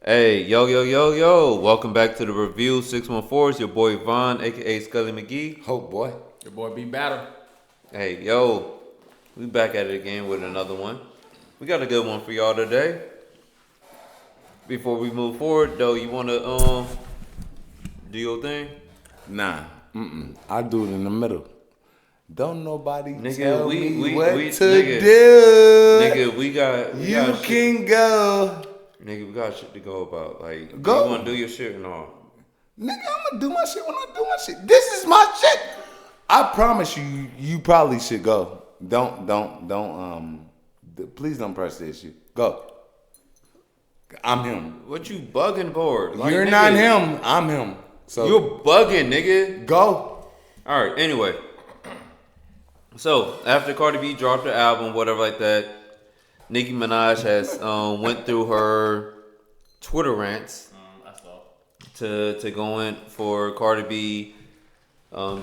Hey, yo. Welcome back to the review 614. It's your boy Vaughn, aka Scully McGee. Hope boy. Your boy B Battle. Hey, yo, we back at it again with another one. We got a good one for y'all today. Before we move forward, though, you wanna do your thing? Nah. I do it in the middle. Don't nobody Nigga, tell we me what to nigga, do. Nigga, we got you shit. can go. Nigga, we got shit to go about. Like, Go. you wanna do your shit or no? Nigga, I'm gonna do my shit when I do my shit. This is my shit. I promise you, you probably should go. Please don't press the issue. Go. I'm him. What you bugging for? Like, You're nigga, not him. I'm him. So You're bugging, nigga. go. All right. Anyway, so after Cardi B dropped her album, whatever like that, Nicki Minaj has went through her Twitter rants I saw. to go in for Cardi B,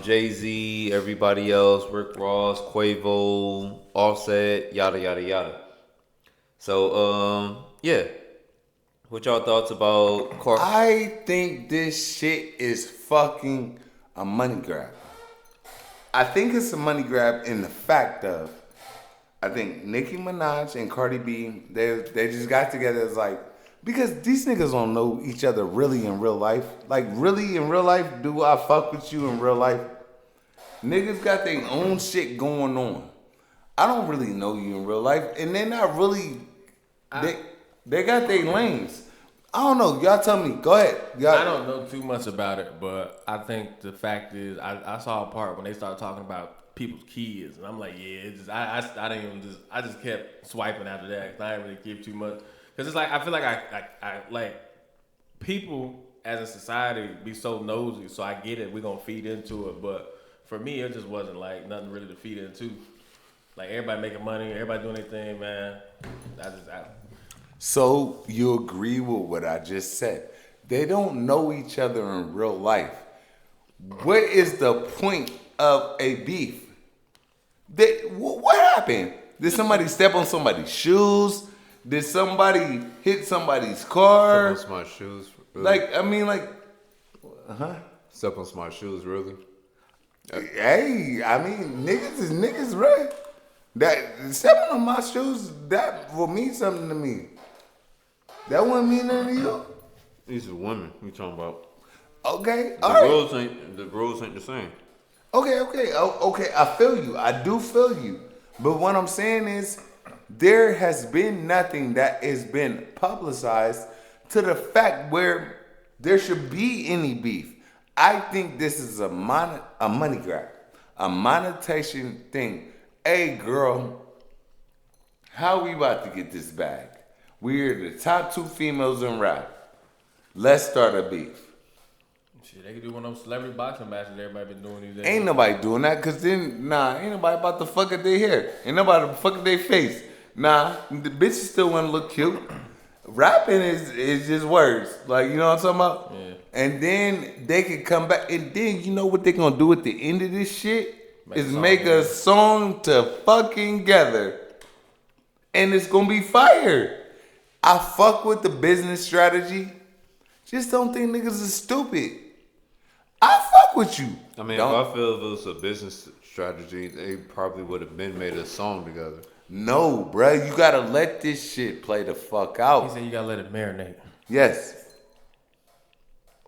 Jay-Z, everybody else, Rick Ross, Quavo, Offset, yada yada yada. So yeah, what y'all thoughts about Cardi? I think this shit is fucking a money grab. I think it's a money grab in the fact of, I think Nicki Minaj and Cardi B, they just got together as like, because these niggas don't know each other really in real life. Like, really in real life, do I fuck with you in real life? Niggas got their own shit going on. I don't really know you in real life, and they're not really, they got their lanes. I don't know. Y'all tell me. Go ahead. Y'all. I don't know too much about it, but I think the fact is, I saw a part when they started talking about people's kids, and I'm like, yeah, it's just, I didn't even I just kept swiping after that because I didn't really give too much. Because it's like, I feel like I like people as a society be so nosy, so I get it, we're going to feed into it, but for me, it just wasn't like nothing really to feed into. Like, everybody making money, everybody doing their thing, man. So you agree with what I just said? They don't know each other in real life. What is the point of a beef? What happened? Did somebody step on somebody's shoes? Did somebody hit somebody's car? Step on smart shoes. Really? Like, I mean, like, Step on smart shoes, really? hey, I mean, niggas is niggas, right? That stepping on my shoes, that will mean something to me. That wouldn't mean nothing to you. These are women we talking about. Okay, The all right. rules ain't the same. Okay. I feel you. I do feel you. But what I'm saying is, there has been nothing that has been publicized to the fact where there should be any beef. I think this is a money grab, a monetization thing. Hey, girl, how we about to get this bag? We're the top 2 females in rap. Let's start a beef. Shit, they could do one of those celebrity boxing matches everybody been doing these days. Ain't nobody doing that, cause then ain't nobody about to fuck at their hair. Ain't nobody fuck at their face. Nah, the bitches still wanna look cute. Rapping is just words. Like, you know what I'm talking about? Yeah. And then they can come back, and then you know what they gonna do at the end of this shit? Make a song to fucking gather. And it's gonna be fire. I fuck with the business strategy. Just don't think niggas is stupid. I fuck with you. I mean, Don't- if I feel if it was a business strategy, they probably would have been made a song together. No, bruh. You gotta let this shit play the fuck He out. said you gotta let it marinate. Yes.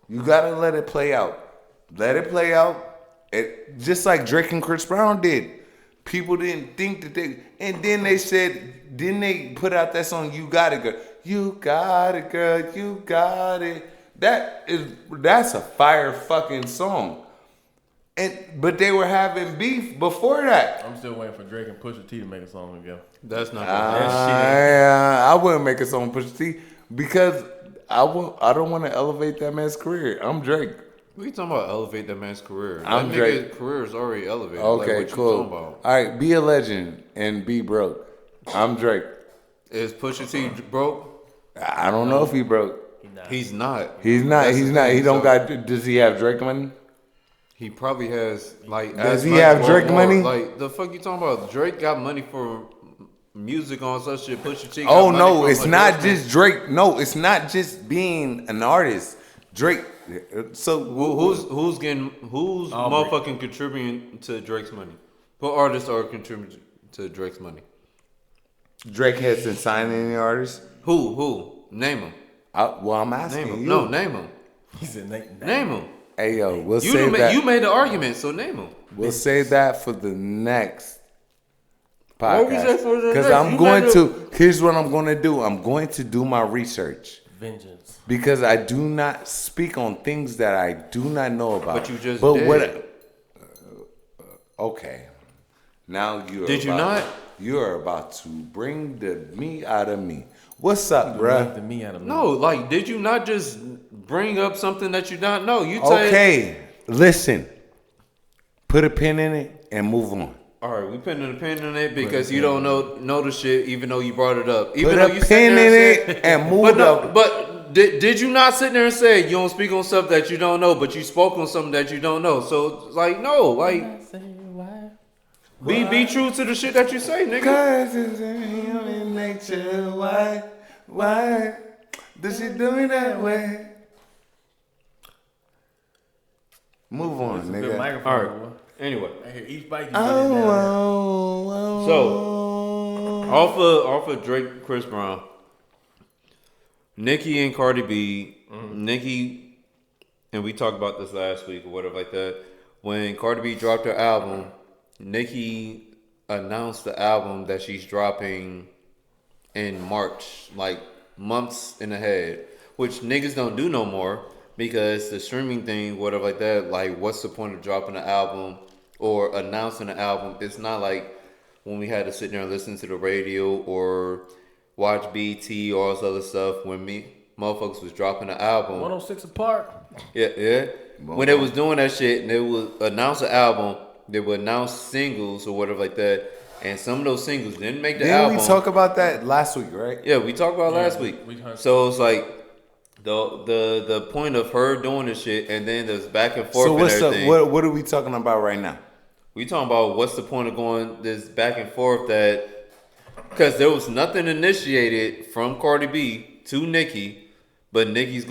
You gotta let it play out. Let it play out. Just like Drake and Chris Brown did. People didn't think that they... And then they said... Then they put out that song, You Got It, Girl. You got it, girl. You got it. That's a fire fucking song. But they were having beef before that. I'm still waiting for Drake and Pusha T to make a song together. That's not gonna happen. I wouldn't make a song with Pusha T because I don't want to elevate that man's career. I'm Drake. What are you talking about? Elevate that man's career. I'm that Drake. nigga's career is already elevated. Okay, like, what cool. You talking about? All right, be a legend and be broke. I'm Drake. Is Pusha T broke? I don't know if he broke. He's not. He's not. That's He's the not. thing. He don't So, got. Does he have Drake money? He probably has like. Does as he much have or Drake more. money? Like the fuck you talking about? Drake got money for music on such shit. Pusha T. got Oh money no, from it's not endorsements. just Drake. No, it's not just being an artist. Drake. So Who's Aubrey. motherfucking contributing to Drake's money? What artists are contributing to Drake's money? Drake hasn't signed any artists? Who? Name them. Well, I'm Name asking them. you. No, name them. He said, Name them. Hey yo, we'll You save that. you made the argument, so name them. We'll save that for the next What we say podcast. for the Because next? I'm You going made to. Here's what I'm going to do. I'm going to do my research. vengeance. Because I do not speak on things that I do not know about. But you just but did. What? Okay. Now you are. Did you about- not? You are about to bring the me out of me. What's up, Knock bruh? the me out of me. No, like, did you not just bring up something that you not know? You said, Okay, listen. Put a pin in it and move on. all right, we putting a pin in it because you don't know the shit, even though you brought it up. Even Put though a you sat pin there in and it said- and move But no, up. but did you not sit there and say you don't speak on stuff that you don't know, but you spoke on something that you don't know? So like, no, like, be true to the shit that you say, nigga. Cause it's in human nature. Why does she do me that way? Move on, It's a good nigga. microphone. All right. boy. Anyway, I hear each bite you get Oh, it down oh, So, off of Drake, Chris Brown, Nicki and Cardi B, Nicki, and we talked about this last week or whatever like that. When Cardi B dropped her album, Nicki announced the album that she's dropping in March, like months in ahead, which niggas don't do no more because the streaming thing, whatever like that, like what's the point of dropping an album or announcing an album? It's not like when we had to sit there and listen to the radio or watch BT or all this other stuff when motherfuckers was dropping an album. 106 apart. Yeah. When they was doing that shit and they would announce an album, they would announce singles or whatever like that, and some of those singles didn't make the Didn't album. we talk about that last week, right? Yeah, we talked about it last we- week. we heard- So it's like the point of her doing this shit, and then there's back and forth So and what's up? everything. What are we talking about right now? We talking about what's the point of going this back and forth that because there was nothing initiated from Cardi B to Nicki, but Nicki's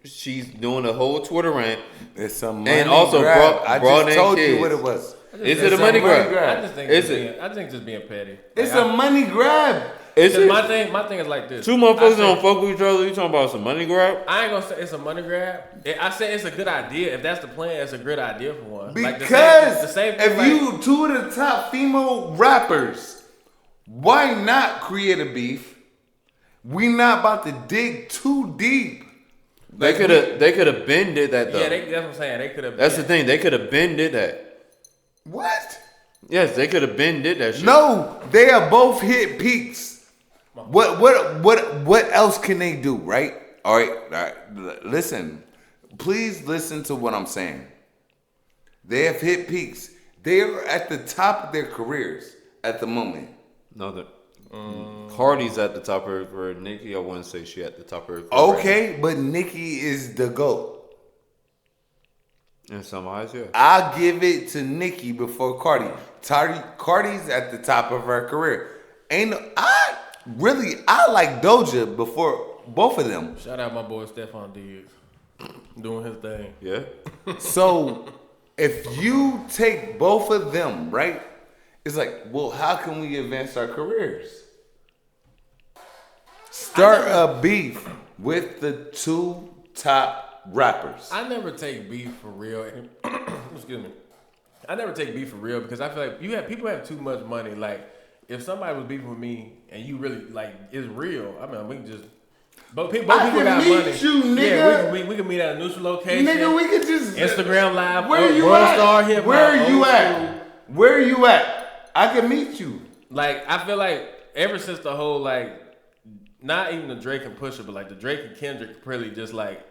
she's doing a whole Twitter rant. It's a money And also grab. brought I in just told kids. you what it was. Is it It's a money grab? I just think Is I think just being petty. It's Like, a money grab. Is Cause it? my thing is like this. Two motherfuckers I don't say- fuck with each other. You talking about some money grab? I ain't gonna say it's a money grab. I say it's a good idea. If that's the plan, it's a good idea for one. Because the same thing, if like, you two of the top female rappers, why not create a beef? We not about to dig too deep. They could have been did that though. yeah, that's what I'm saying. They could have. That's the thing. They could have been did that. What? Yes, they could have been did that shit. No, they are both hit peaks. What else can they do, right? All right. Listen, please listen to what I'm saying. They have hit peaks. They are at the top of their careers at the moment. No, Cardi's at the top of her career. Nicki, I wouldn't say she at the top of her career. Okay, but Nicki is the GOAT. In some eyes, yeah. I'll give it to Nicki before Cardi. Cardi's at the top of her career. I like Doja before both of them. Shout out my boy Stephon Diggs, doing his thing. Yeah. So if you take both of them, right? It's like, well, how can we advance our careers? Start a beef with the two top rappers. I never take beef for real. Excuse me. I never take beef for real because I feel like people have too much money. Like if somebody was beefing with me and you really like it's real. I mean, we can just. Both people can got meet money. you, Yeah, nigga. we can meet at a neutral location. Nigga, we could just Instagram live. Where you World at? Star Hip Hop, Where are you old at? school. Where are you at? I can meet you. Like I feel like ever since the whole like, not even the Drake and Pusha, but like the Drake and Kendrick really just like,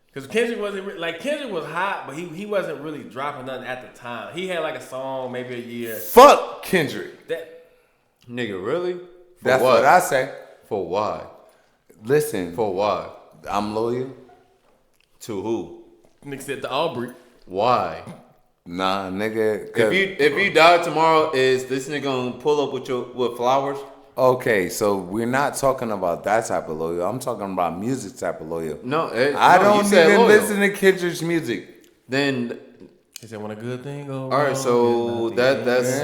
because Kendrick wasn't like Kendrick was hot, but he wasn't really dropping nothing at the time. He had like a song maybe a year. Fuck Kendrick. That Nigga, really? For That's what I say. For why? Listen, For why? I'm loyal. To who? nigga said to Aubrey. Why? Nah, nigga. If you die tomorrow, is this nigga gonna pull up with flowers? Okay, so we're not talking about that type of loyal. I'm talking about music type of loyal. No, I no, don't you said even loyal. listen to Kendrick's music. Then He said, when a good thing goes all right, wrong, so that's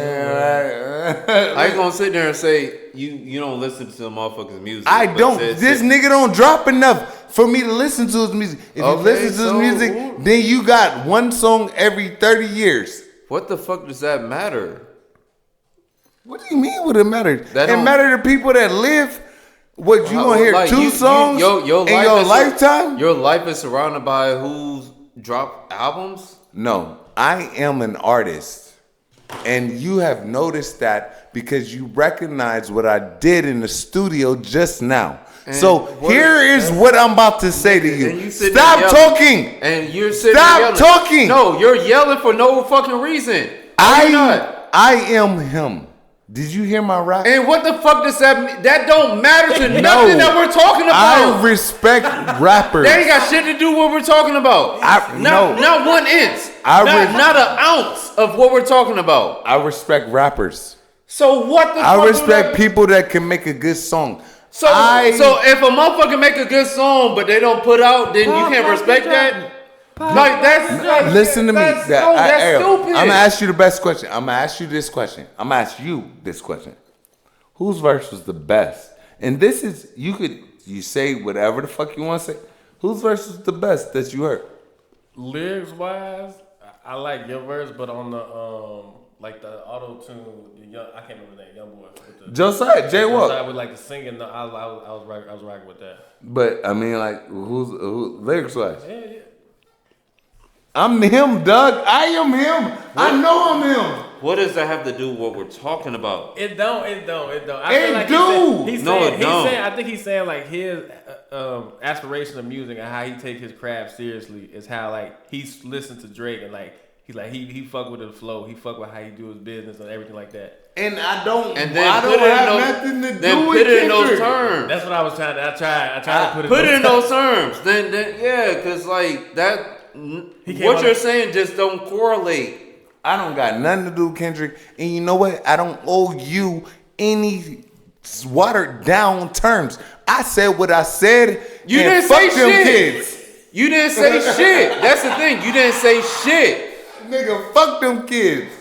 I ain't gonna sit there and say you don't listen to the motherfucker's music. I but don't. This nigga don't drop enough for me to listen to his music. If Okay, you listen to so- his music, then you got one song every 30 years. What the fuck does that matter? What do you mean would it matter? That It don't- matter to people that live. What, you gonna hear Like, two songs your in your life is- lifetime? Your life is surrounded by who's dropped albums. No, I am an artist. And you have noticed that because you recognize what I did in the studio just now. And So what- here is what I'm about to say to And you. you sitting Stop there yelling. talking. And you're sitting Stop there yelling. talking. No, you're yelling for no fucking reason. No, you're not. I am him. Did you hear my rap? And what the fuck does that mean? That don't matter to No. nothing that we're talking I about. respect rappers. That ain't got shit to do with what we're talking about. No. Not 1 inch. I Not an ounce of what we're talking about. I respect rappers. So what the fuck? I do respect that- people that can make a good song. So if a motherfucker make a good song but they don't put out, then you can't respect that. Like that's Listen to me. That's, That- no, that's Ariel, stupid. I'm gonna ask you the best question. I'm gonna ask you this question. I'm gonna ask you this question. Whose verse was the best? And this is you say whatever the fuck you want to say. Whose verse was the best that you heard? lyrics wise, I like your verse, but on the like the auto tune, I can't remember that young boy. With the, Josiah, Jay Walk. I would like the singing. I was rocking with that. But I mean, like, who lyrics wise? Yeah. I'm him, Doug. I am him. I know I'm him. What does that have to do with what we're talking about? It don't. I It feel like do. He's No, saying, it don't. I think he's saying like his aspiration of music and how he take his craft seriously is how like he's listened to Drake and like he's like he fuck with the flow. He fuck with how he do his business and everything like that. And I don't. And then I put don't it in have those, nothing to then do put with it in those Kendrick. terms. That's what I was trying to. I tried to put it. Put it in those terms. Then yeah, because like that. What you're saying just don't correlate. I don't got nothing to do with Kendrick. And you know what? I don't owe you any watered down terms. I said what I said. You and didn't fuck say them shit. kids. You didn't say shit. That's the thing. You didn't say shit. Nigga, fuck them kids.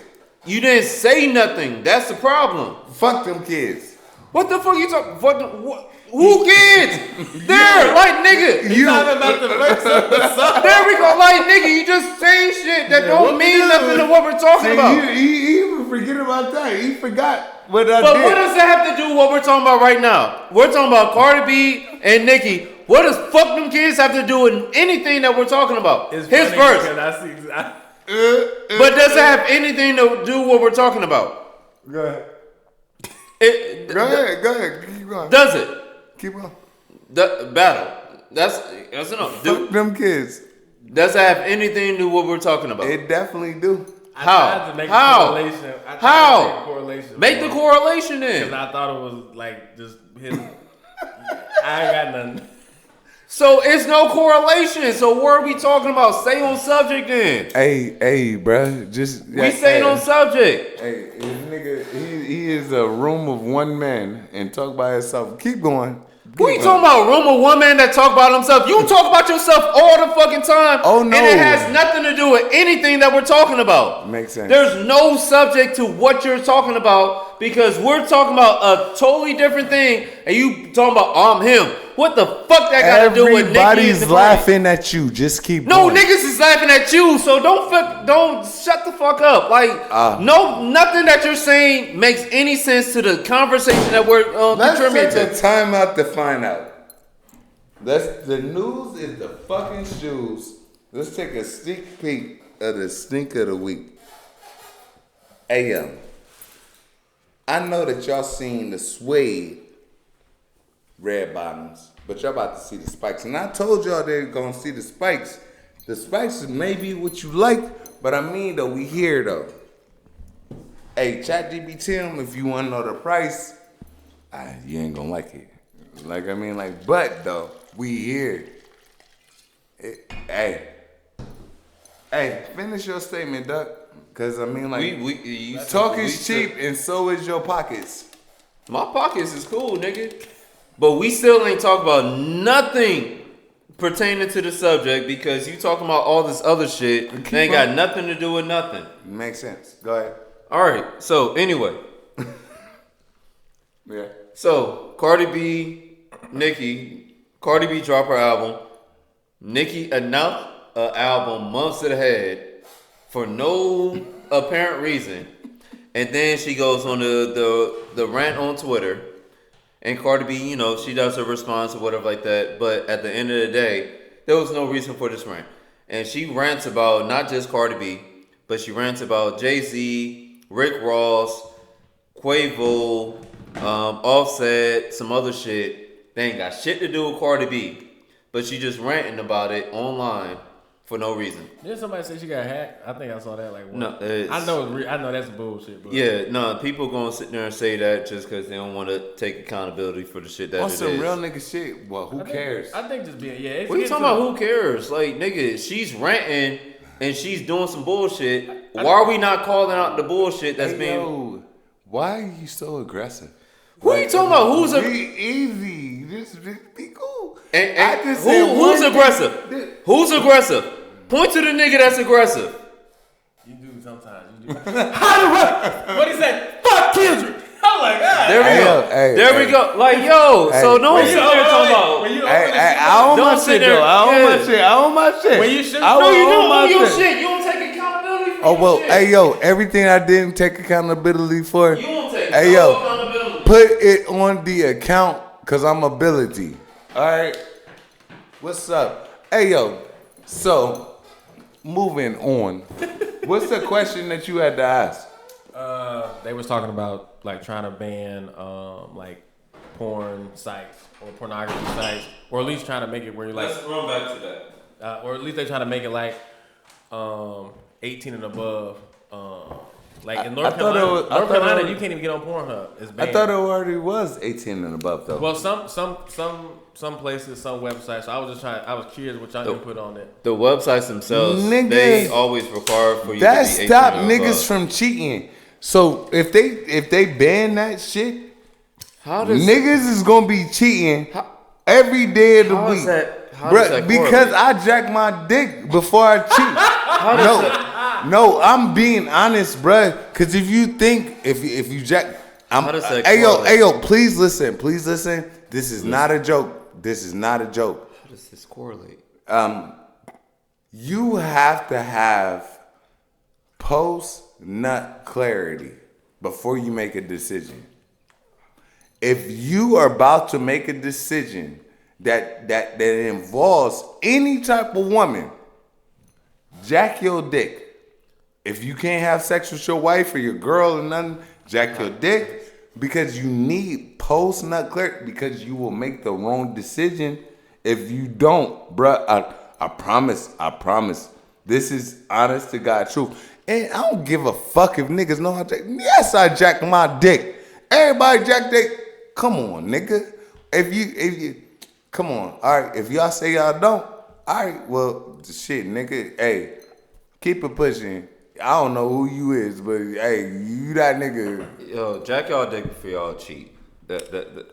You didn't say nothing. That's the problem. Fuck them kids. What the fuck you talking? What? Who kids? There, like nigga. You about the verse of the song. There we go, like nigga. You just saying shit that don't mean nothing to what we're talking about. He even forget about that. He forgot what I But did. what does that have to do with what we're talking about right now? We're talking about Cardi B and Nicki. What does fuck them kids have to do with anything that we're talking about? It's His funny verse. because I But does it have anything to do with what we're talking about? Go ahead. Go Go ahead. Keep going. Does it? Keep going. The battle. That's enough. Fuck them kids. Does it have anything to do with what we're talking about? It definitely do. How? tried to make How? A correlation. I tried How? To make a correlation. Make the correlation Because then. I thought it was like just his. I ain't got nothing. So it's no correlation. So what are we talking about? Stay on subject then. Hey, bruh. Just We staying on subject. Hey, this nigga, he is a room of one man and talk by himself. Keep going. Who you talking about? Room of one man that talk about himself. You talk about yourself all the fucking time. Oh, no. And it has nothing to do with anything that we're talking about. Makes sense. There's no subject to what you're talking about because we're talking about a totally different thing, and you talking about I'm him. What the fuck that got to do with Nicki? Everybody's laughing at you. Just keep No, going. niggas is laughing at you, so don't shut the fuck up. Like, nothing that you're saying makes any sense to the conversation that we're Let's contributing take to. the time out to find out. The news is the fucking shoes. Let's take a sneak peek of the stink of the week. Hey, I know that y'all seen the suede red bottoms, but y'all about to see the spikes. And I told y'all they're gonna see the spikes. The spikes is maybe what you like, but I mean though, we here though. Hey, ChatGPT them if you wanna know the price. You ain't gonna like it. But though, we here. Hey, finish your statement, Doug. Cause I mean, like, you talk is cheap, and so is your pockets. My pockets is cool, nigga. But we still ain't talk about nothing pertaining to the subject because you talking about all this other shit. They ain't got nothing to do with nothing. Makes sense. Go ahead. All right. So anyway. Yeah. So Cardi B, Nicki, Cardi B dropped her album. Nicki announced an album months ahead for no apparent reason. And then she goes on the rant on Twitter. And Cardi B, you know, she does her response or whatever like that. But at the end of the day, there was no reason for this rant. And she rants about not just Cardi B, but she rants about Jay-Z, Rick Ross, Quavo, Offset, some other shit. They ain't got shit to do with Cardi B. But she just ranting about it online for no reason. Didn't somebody say she got hacked? I think I saw that like once. No, I know that's bullshit. But yeah, no, people gonna sit there and say that just because they don't want to take accountability for the shit that On it some is. real nigga shit. Well, who cares? I think just being It's What are you talking about? Who cares? Like, nigga, she's ranting and she's doing some bullshit. Why are we not calling out the bullshit that's being? Yo, why are you so aggressive? Who are you talking about? Who's a? Be easy. Just be cool. And I just said who's one aggressive? thing. Who's aggressive? Point to the nigga that's aggressive. You do sometimes. You do. What he said? Fuck Kendrick. I'm like, God. There we go. There we go. Like, yo, so no one's sitting there talking about. I own my shit though. I own my shit. When you should. No, you don't own your shit. You don't take accountability for your shit. Hey yo, everything I didn't take accountability for. You don't take Put accountability. it on the account because I'm ability. Alright. What's up? Hey yo, so moving on. What's the question that you had to ask? They was talking about like trying to ban like porn sites or pornography sites, or at least trying to make it where you're like. Let's run back to that. Or at least they trying to make it like 18 and above. Like in North Carolina, you can't even get on Pornhub. It's banned. I thought it already was 18 and above though. Well, some places, some websites. So I was curious what y'all input on it. The websites themselves, Niggas, they always require for you that to be stop 18 or niggas above. from cheating. So if they ban that shit, How does niggas is gonna be cheating every day of the how week. is that? How Bruh, does that because correlate? I jack my dick before I cheat. No, I'm being honest, bruh. Cause if you think if you jack, How does that hey correlate? yo, please listen. This is not a joke. This is not a joke. How does this correlate? You have to have post-nut clarity before you make a decision. If you are about to make a decision that involves any type of woman, jack your dick. If you can't have sex with your wife or your girl or nothing, jack your dick because you need post-nut clarity because you will make the wrong decision if you don't, bruh. I promise. This is honest to God truth. And I don't give a fuck if niggas know how to jack. Yes, I jack my dick. Everybody jack dick. Come on, nigga. If you come on. All right, if y'all say y'all don't, all right, well, shit, nigga. Hey, keep it pushing. I don't know who you is, but hey, you that nigga. Yo, jack y'all dick before y'all cheat.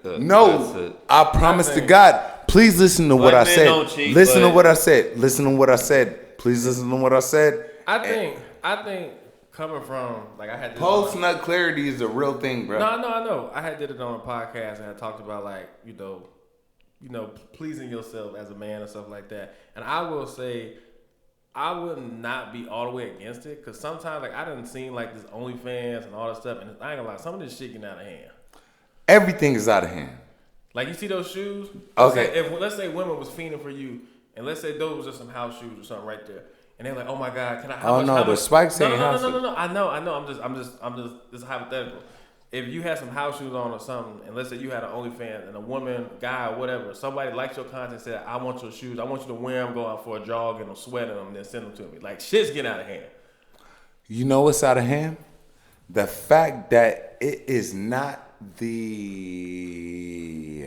No, I promise to God. Please listen to what I men said. don't cheat, Listen to but- what I said. Listen to what I said. Please listen to what I said. I think coming from like I had this Post nut clarity is a real thing, bro. No, I know. I had did it on a podcast and I talked about like you know pleasing yourself as a man and stuff like that. And I will say I would not be all the way against it because sometimes like I didn't seem like this OnlyFans and all that stuff, and I ain't gonna lie, some of this shit getting out of hand. Everything is out of hand. Like you see those shoes. Okay. Let's say women was fiending for you, and let's say those was just some house shoes or something right there, and they're like, "Oh my God, can I?" How much? Spikes ain't house shoes. No. I know. I'm just. This is hypothetical. If you had some house shoes on or something, and let's say you had an OnlyFans and a woman, guy, or whatever, somebody likes your content, said, "I want your shoes. I want you to wear them, go out for a jog, and sweat in them, and then send them to me." Like shit's getting out of hand. You know what's out of hand? The fact that it is not the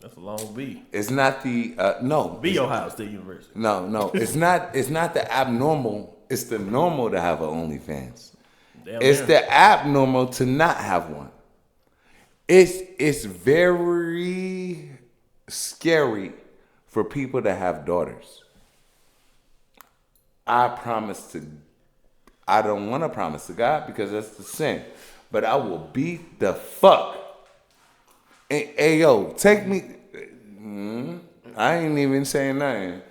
That's a long B. it's not the no B Ohio State University. no it's not the abnormal It's the normal to have an OnlyFans. Damn It's near. the abnormal to not have one. It's very scary for people to have daughters. I don't want to promise to God because that's the sin. But I will beat the fuck. Hey yo, take me. I ain't even saying nothing.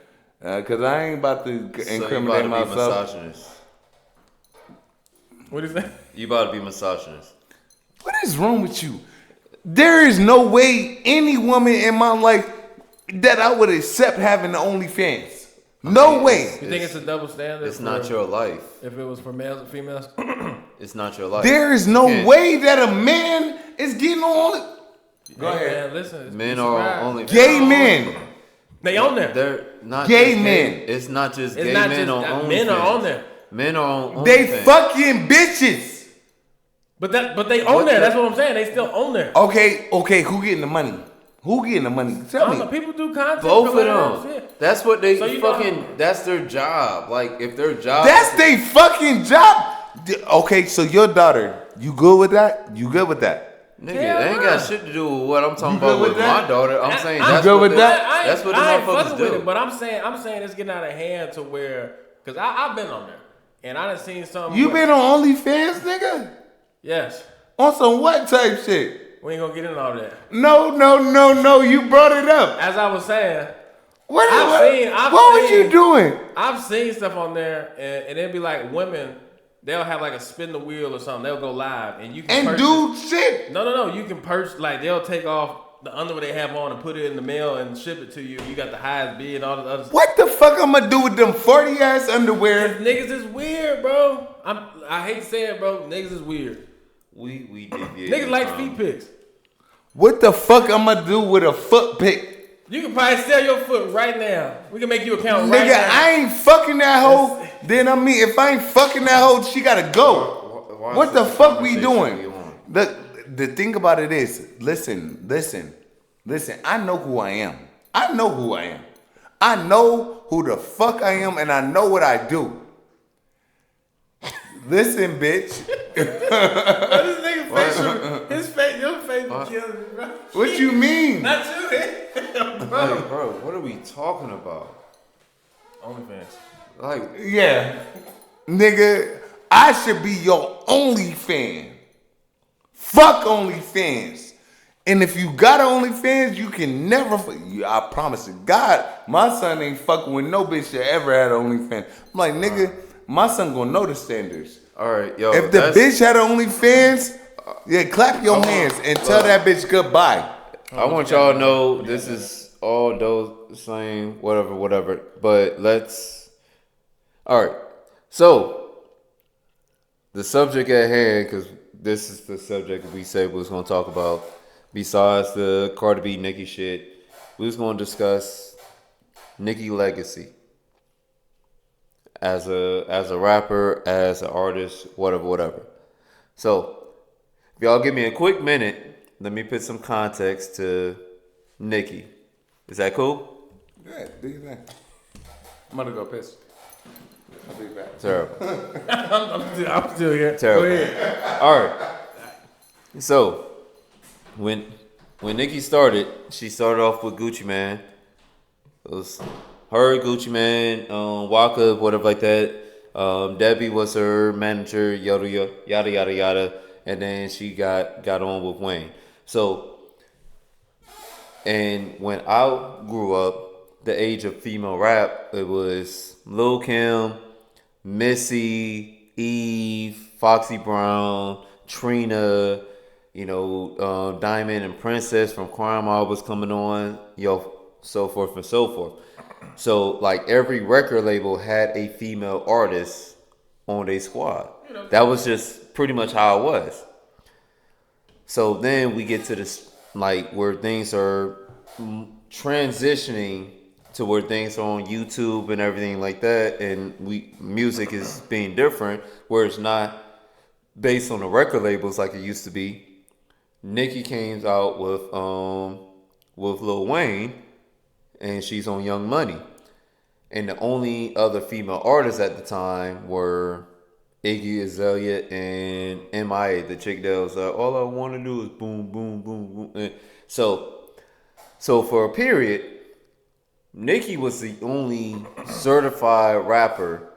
Cause I ain't about to incriminate so you about to be myself. misogynist. What is that? You about to be misogynist. What is wrong with you? There is no way any woman in my life that I would accept having the OnlyFans. No way. You think it's a double standard? It's not your life. If it was for males and females? It's not your life. There is no way that a man is getting on. Go ahead. Man, listen. Men are only Gay men. They on there. They're not Gay just men. It's not just It's gay not men just on OnlyFans. men are on there. Men are on They OnlyFans. fucking bitches. But they on there. That's what I'm saying. They still on there. Okay. Who getting the money? Who getting the money? I Tell don't know. me. People do content. Both for of like, them. shit. That's what they So you fucking. know- That's their job. Like if their job. That's their fucking job. Okay, so your daughter, you good with that? You good with that? Nigga, Hell they ain't nah. got shit to do with what I'm talking You good about with with that? my daughter. I'm saying I'm that's good what with the- that? That's what the I ain't motherfuckers fucking with do. it, but I'm saying it's getting out of hand to where, cause I've been on there and I done seen some. You been on OnlyFans, nigga? Yes. On some what type shit? We ain't gonna get into all that. No. You brought it up. As I was saying, What I've was seen- you doing? I've seen stuff on there, and it'd be like women. They'll have like a spin the wheel or something. They'll go live, and you can And purchase, do shit. No. You can purchase like they'll take off the underwear they have on and put it in the mail and ship it to you. You got the highest bid and all the other stuff. What the fuck I'm gonna do with them 40 ass underwear? Niggas is weird, bro. I hate to say it, bro. Niggas is weird. We deviate. Niggas like feet pics. What the fuck I'm gonna do with a foot pic? You can probably sell your foot right now. We can make you account Nigga, right now. I ain't fucking that hoe. Then I mean, if I ain't fucking that hoe, she gotta go. Why What is the this fuck we conversation doing? we on? The thing about it is, listen. I know who I am. I know who I am. I know who the fuck I am, and I know what I do. Listen, bitch. This nigga face, your face be killing me, bro. What you mean? Not you, bro. Like, bro, what are we talking about? OnlyFans. Like, Yeah. Nigga, I should be your only fan. Fuck OnlyFans. And if you got OnlyFans, you can never. I promise you, God, my son ain't fucking with no bitch that ever had OnlyFans. I'm like, nigga, my son gonna know the standards. all right, yo. If the that's- bitch had OnlyFans, yeah, clap your hands and tell that bitch goodbye. I want y'all to know this is all those same whatever. But let's. All right, so the subject at hand, because this is the subject we said we was gonna talk about. Besides the Cardi B Nicki shit, we was gonna discuss Nicki legacy as a rapper, as an artist, whatever. So, if y'all give me a quick minute, let me put some context to Nicki. Is that cool? Yeah, do your thing. I'm gonna go piss. I'll be back. Terrible. I'm still here. Terrible. Go ahead. All right. So, when Nicki started, she started off with Gucci Mane. It was her, Gucci Mane, Waka, whatever like that. Debbie was her manager, yada. And then she got on with Wayne. So, and when I grew up, the age of female rap, it was Lil' Kim, Missy, Eve, Foxy Brown, Trina, Diamond and Princess from Crime Mob was coming on, so forth and so forth. So, like, every record label had a female artist on their squad. That was just pretty much how it was. So then we get to this, like, where things are transitioning to where things are on YouTube and everything like that, and music is being different, where it's not based on the record labels like it used to be. Nicki came out with Lil Wayne, and she's on Young Money. And the only other female artists at the time were Iggy Azalea and MIA, the chick that was all I want to do is boom, boom, boom, boom. And so for a period, Nicki was the only certified rapper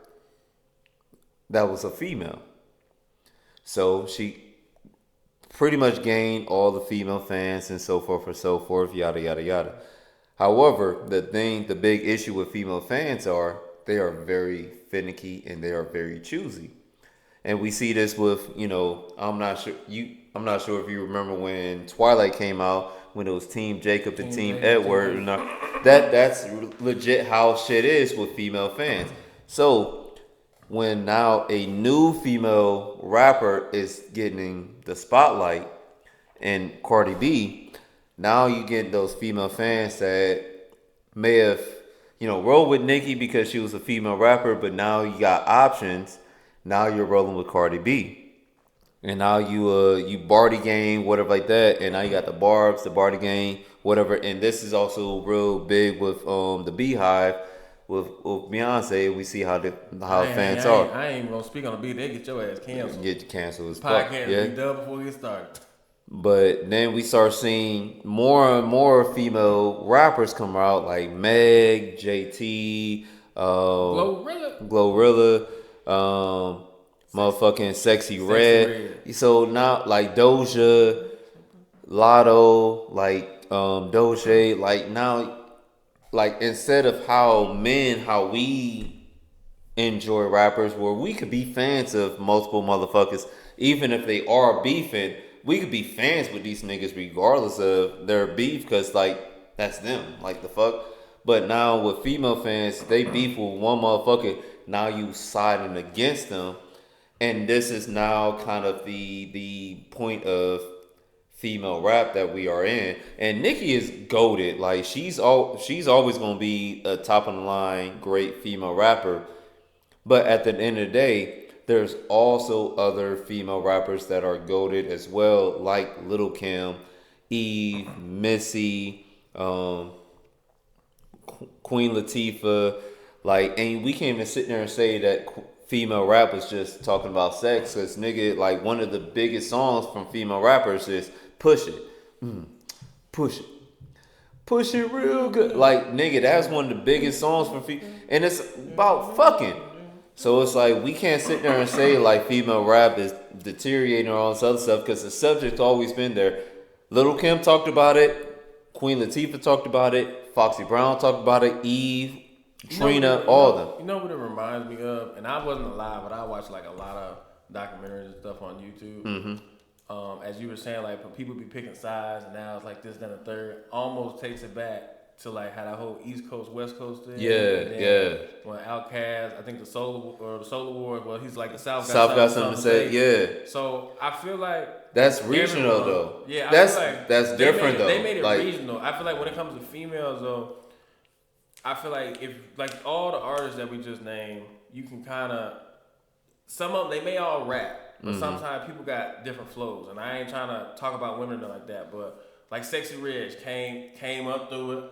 that was a female. So she pretty much gained all the female fans and so forth, yada, yada, yada. However, the big issue with female fans are they are very finicky and they are very choosy. And we see this with, I'm not sure if you remember when Twilight came out, when it was Team Jacob and Team Edward. And that's legit how shit is with female fans. So when now a new female rapper is getting the spotlight and Cardi B, now you get those female fans that may have, rolled with Nicki because she was a female rapper, but now you got options. Now you're rolling with Cardi B. And now you Barty gang, whatever like that, and now you got the Barbs, the Barty gang, whatever. And this is also real big with the Beehive, with Beyonce. We see how fans are. I ain't even gonna speak on the beat. They get your ass canceled. Get canceled as fuck. Podcast be done before we get started. But then we start seeing more and more female rappers come out, like Meg, JT, Glorilla, motherfucking Sexy Red. So now, like Doja, Lotto, like Doja, like now, like instead of how we enjoy rappers, where we could be fans of multiple motherfuckers, even if they are beefing. We could be fans with these niggas regardless of their beef, because, like, that's them. Like, the fuck? But now with female fans, they beef with one motherfucker. Now you siding against them. And this is now kind of the point of female rap that we are in. And Nicki is goated. Like, she's always going to be a top of the line, great female rapper. But at the end of the day, there's also other female rappers that are goated as well, like Lil' Kim, Eve, Missy, Queen Latifah. Like, and we can't even sit there and say that female rap is just talking about sex, because nigga, like one of the biggest songs from female rappers is Push It. Push it. Push it real good. Like, nigga, that's one of the biggest songs from and it's about fucking. So it's like, we can't sit there and say like female rap is deteriorating or all this other stuff, because the subject's always been there. Lil' Kim talked about it. Queen Latifah talked about it. Foxy Brown talked about it. Eve, Trina, all of them. You know what it reminds me of? And I wasn't alive, but I watched like a lot of documentaries and stuff on YouTube. Mm-hmm. As you were saying, like people be picking sides, and now it's like this, then a third. Almost takes it back to like how that whole East Coast, West Coast thing. Yeah. When Outkast, I think the Solar Wars, well, he's like the South got something to say. Yeah. So I feel like that's regional though. Yeah, that's different though. They made it regional. I feel like when it comes to females though, I feel like if like all the artists that we just named, you can kind of, some of them, they may all rap, but sometimes people got different flows, and I ain't trying to talk about women like that, but like Sexy Red came up through it.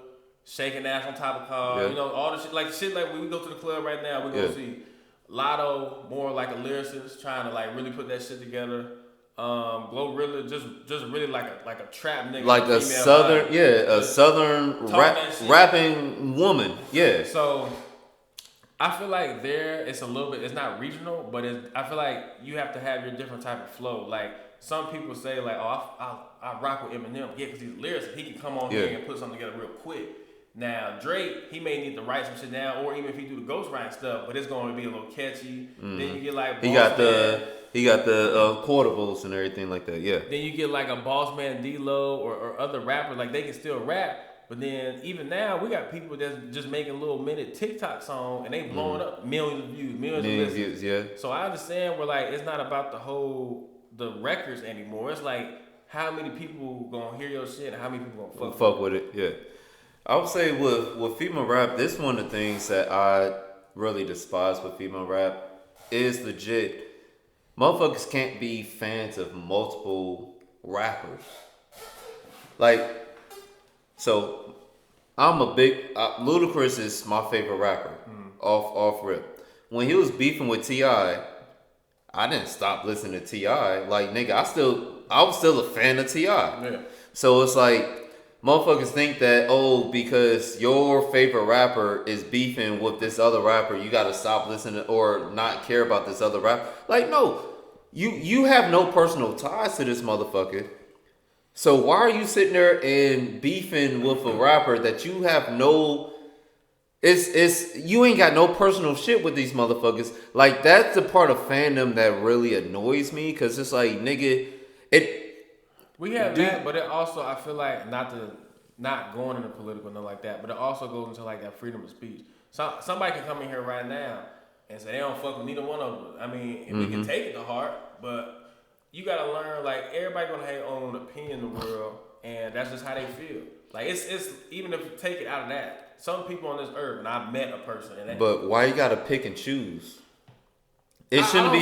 Shaking ass on top of cars, all the shit like when we go to the club right now, we're gonna see Lotto, more like a lyricist, trying to like really put that shit together. Glorilla, just really like a trap nigga, like a southern, a southern rapping woman, yeah. So I feel like it's a little bit, it's not regional, but I feel like you have to have your different type of flow. Like some people say like, oh, I rock with Eminem, because he's a lyricist, he can come on here and put something together real quick. Now Drake, he may need to write some shit down, or even if he do the ghostwriting stuff, but it's going to be a little catchy. Then you get like he got the quotables and everything like that. Yeah. Then you get like a Boss Man D-Lo or other rappers, like they can still rap, but then even now we got people that's just making little minute TikTok songs and they blowing up millions of views, millions of views. Yeah. So I understand where like it's not about the records anymore. It's like how many people gonna hear your shit and how many people gonna fuck with it. Yeah. I would say with female rap, this is one of the things that I really despise with female rap is legit. Motherfuckers can't be fans of multiple rappers. Like, so I'm a big Ludacris is my favorite rapper. Off rip. When he was beefing with T.I., I didn't stop listening to T.I. Like nigga, I was still a fan of T.I. Yeah. So it's like motherfuckers think that because your favorite rapper is beefing with this other rapper, you gotta stop listening or not care about this other rapper. Like no, you have no personal ties to this motherfucker. So why are you sitting there and beefing with a rapper that you have no? It's you ain't got no personal shit with these motherfuckers. Like that's the part of fandom that really annoys me because it's like nigga, We have that, but it also I feel like not going into political nothing like that, but it also goes into like that freedom of speech. So somebody can come in here right now and say they don't fuck with neither one of them. I mean, and we can take it to heart, but you gotta learn like everybody gonna have their own opinion in the world, and that's just how they feel. Like it's even if you take it out of that. Some people on this earth, and I've met a person. But why you gotta pick and choose? It I shouldn't be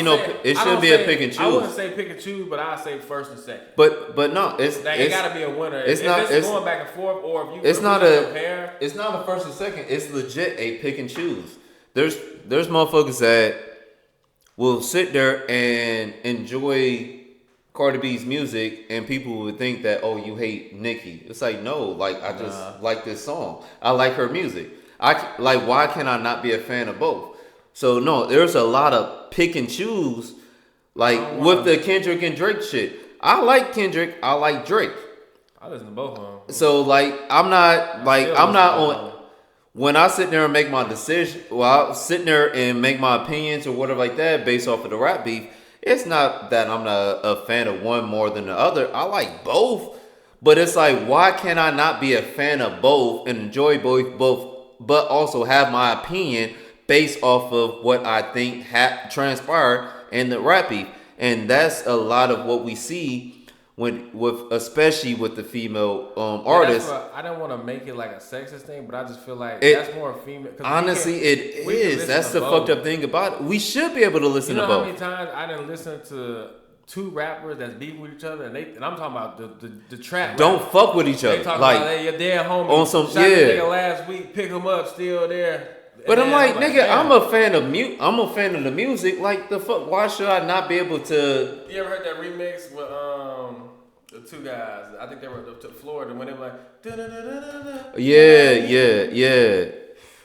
a pick and choose. I wouldn't say pick and choose, but I say first and second. But no, it gotta be a winner. It's if not. It's going back and forth, or if you. It's not compare. It's not a first and second. It's legit a pick and choose. There's motherfuckers that will sit there and enjoy Cardi B's music, and people would think that you hate Nicki. It's like no, like I just like this song. I like her music. Why can I not be a fan of both? So no, there's a lot of pick and choose, like with the Kendrick and Drake shit. I like Kendrick. I like Drake. I listen to both of them. So like I'm not on. When I sit there and make my decision, I'll sit there and make my opinions or whatever like that based off of the rap beef. It's not that I'm not a fan of one more than the other. I like both. But it's like, why can I not be a fan of both and enjoy both, but also have my opinion based off of what I think transpired in the rap beef? And that's a lot of what we see especially with the female artists. I don't want to make it like a sexist thing, but I just feel like that's more female. Honestly, it is. That's the fucked up thing about it. We should be able to listen to both. How many times I didn't listen to two rappers that's beefing with each other, and I'm talking about the trap. Don't fuck with each other. They talking like about your dead homie on some shot the nigga last week, pick him up, still there. But I'm like, nigga, I'm a fan of I'm a fan of the music. Like the fuck, why should I not be able to? You ever heard that remix with the two guys? I think they were to Florida when they were like, yeah.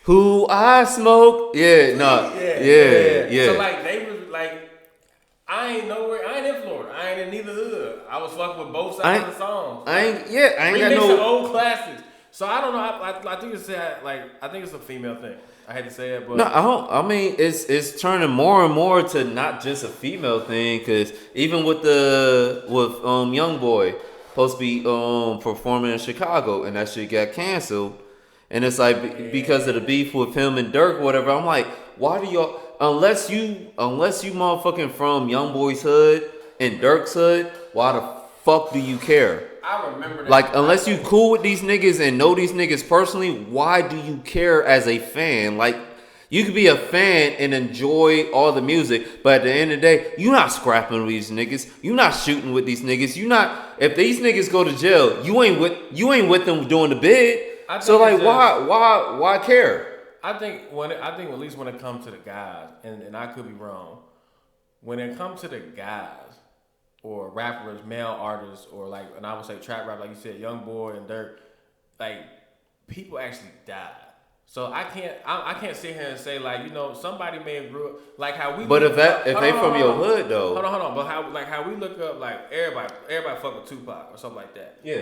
Who I smoke? Yeah. So like they was like, I ain't in Florida. I ain't in neither hood. I was fucking with both sides of the songs. I ain't got remixing old classics. So I don't know. I think it's I think it's a female thing. I hate to say it, but no, I mean, it's turning more and more to not just a female thing. Because even with Young Boy supposed to be performing in Chicago, and that shit got canceled, and it's like because of the beef with him and Dirk, or whatever. I'm like, why do y'all? Unless you motherfucking from Young Boy's hood and Dirk's hood, why the fuck do you care? I remember that. Like, unless you cool with these niggas and know these niggas personally, why do you care as a fan? Like, you could be a fan and enjoy all the music, but at the end of the day, you not scrapping with these niggas. You not shooting with these niggas. You not. If these niggas go to jail, you ain't with them doing the bid. So like, why care? I think at least when it comes to the guys, and I could be wrong, when it comes to the guys or rappers, male artists, or like, and I would say trap rap, like you said, Young Boy and Dirk, like people actually died. So I can't sit here and say like, somebody may have grew up like how we. But if they from your hood though, hold on. But how we look up like everybody fuck with Tupac or something like that. Yeah.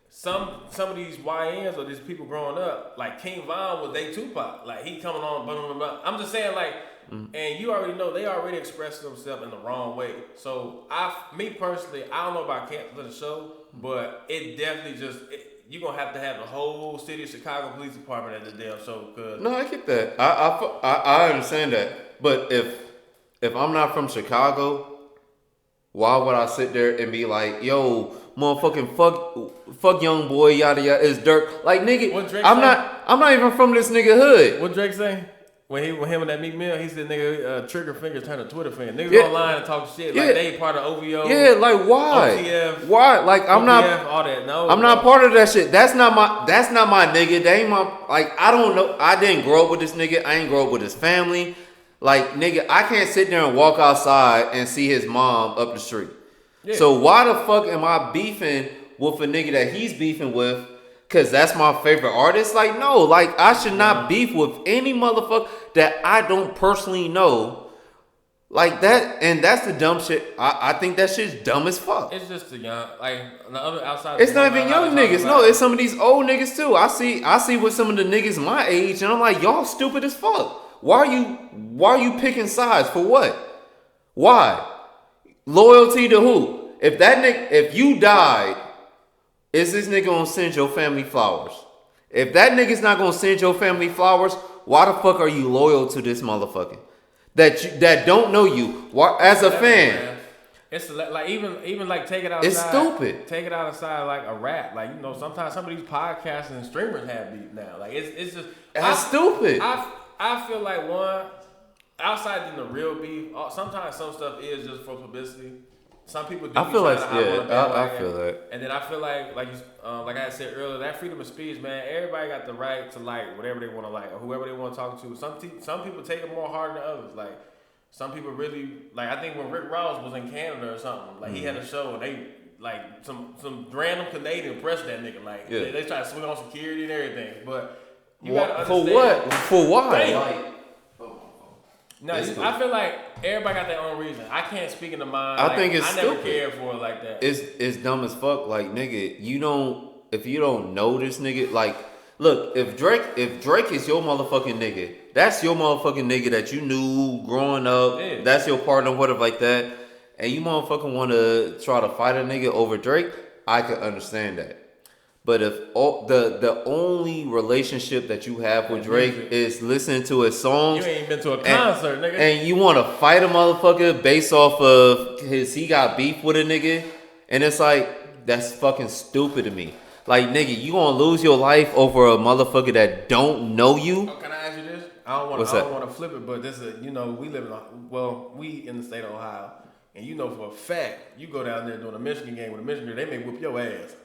Some of these YNs or these people growing up, like King Von was they Tupac. Like he coming on, blah, blah, blah. I'm just saying like, and you already know they already expressed themselves in the wrong way. So me personally, I don't know about canceling the show, but it definitely you're gonna have to have the whole city of Chicago Police Department at the damn show. Cause no, I get that. I understand that. But if I'm not from Chicago, why would I sit there and be like, yo, motherfucking fuck Young Boy, yada yada, is Dirk. Like nigga, I'm not even from this nigga hood. What Drake say? when him and that Meek Mill, he said, nigga, trigger fingers turn to Twitter fingers. Niggas Yeah. online and talk shit Yeah. like they part of OVO. Yeah, like why? OTF, why? Like I'm OPF, not. all that. No, I'm not part of that shit. That's not my nigga. They ain't my like. I don't know. I didn't grow up with this nigga. I ain't grow up with his family. Like nigga, I can't sit there and walk outside and see his mom up the street. Yeah. So why the fuck am I beefing with a nigga that he's beefing with? Cause that's my favorite artist. Like no, like I should not beef with any motherfucker that I don't personally know. Like that, and that's the dumb shit. I think that shit's dumb as fuck. It's just the young, like the other outside. It's not even young niggas. No, it's some of these old niggas too. I see with some of the niggas my age, and I'm like, y'all stupid as fuck. Why are you picking sides for what? Why? Loyalty to who? If you died, is this nigga gonna send your family flowers? If that nigga's not gonna send your family flowers, why the fuck are you loyal to this motherfucker that don't know you? Why, as a fan? Man. It's like even like take it outside. It's stupid. Take it outside like a rap. Like you know, sometimes some of these podcasts and streamers have beef now. Like it's just That's stupid. I feel like one outside than the real beef. Sometimes some stuff is just for publicity. Some people do. I feel like I feel that. And then I feel like like I said earlier, that freedom of speech, man. Everybody got the right to like whatever they want to like or whoever they want to talk to. Some people take it more hard than others. Like some people really like. I think when Rick Ross was in Canada or something, like he had a show and they like some random Canadian pressed that nigga. Like they try to swing on security and everything, but you gotta understand. For what? For why? Damn. Like, no, I feel like everybody got their own reason. I can't speak into mine. I think it's I never stupid. cared for it like that. It's dumb as fuck. Like nigga, if you don't know this nigga, like look, if Drake is your motherfucking nigga, that's your motherfucking nigga that you knew growing up. Yeah. That's your partner, whatever like that. And you motherfucking want to try to fight a nigga over Drake, I can understand that. But if the only relationship that you have with Drake is listening to his songs, You ain't been to a concert, nigga. and you want to fight a motherfucker based off of he got beef with a nigga, and it's like that's fucking stupid to me. Like nigga, you gonna lose your life over a motherfucker that don't know you? Can I ask you this? I don't want to flip it, but this is we live in the state of Ohio, and you know for a fact you go down there during a Michigan game with a Michigan, they may whoop your ass.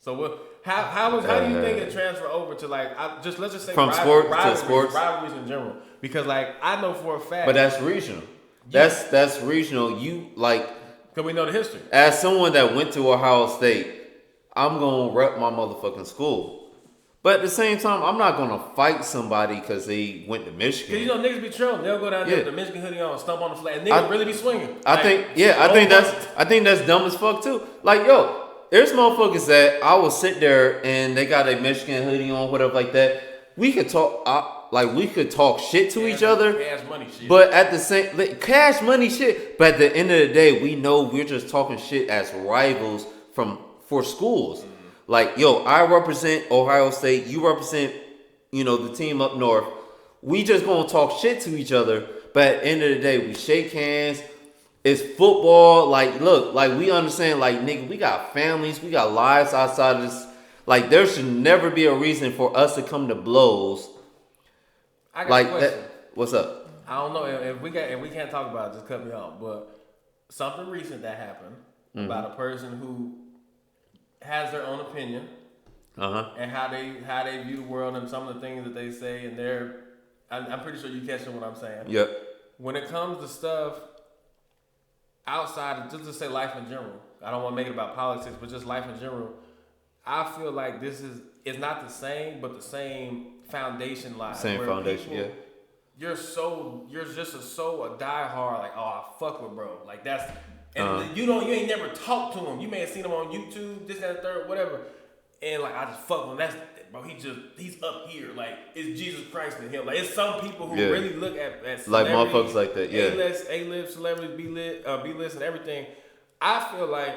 So how do you think it transfer over to like let's just say from sports to sports, rivalries in general? Because like I know for a fact, but that's regional. That's regional. You like because we know the history. As someone that went to Ohio State, I'm gonna rep my motherfucking school. But at the same time, I'm not gonna fight somebody because they went to Michigan. Because niggas be trolling. They'll go down there with the Michigan hoodie on, stump on the flag, and niggas really be swinging. I think that's dumb as fuck too. Like yo, there's motherfuckers that I will sit there and they got a Michigan hoodie on, whatever like that. We could talk we could talk shit to each other. Cash money shit. But at the same cash money shit. But at the end of the day, we know we're just talking shit as rivals for schools. Mm-hmm. Like, yo, I represent Ohio State, you represent, the team up north. We just gonna talk shit to each other, but at the end of the day, we shake hands. It's football. Like, look, like we understand, like, nigga, we got families, we got lives outside of this. Like, there should never be a reason for us to come to blows. I got like a question. that. What's up? I don't know if we can't talk about it, just cut me off. But something recent that happened about a person who has their own opinion and how they view the world and some of the things that they say, and I'm pretty sure you catching what I'm saying. Yep. When it comes to stuff outside of just to say life in general, I don't want to make it about politics, but just life in general. I feel like it's not the same, but the same foundation lies. Same foundation, yeah. You're just a diehard, like, oh, I fuck with bro. Like that's and you ain't never talked to him. You may have seen him on YouTube, this, that, third, whatever. And like I just fuck with him. That's bro, he's up here. Like it's Jesus Christ in him. Like it's some people who really look at like motherfuckers like that, yeah. A-list celebrities, B-list and everything. I feel like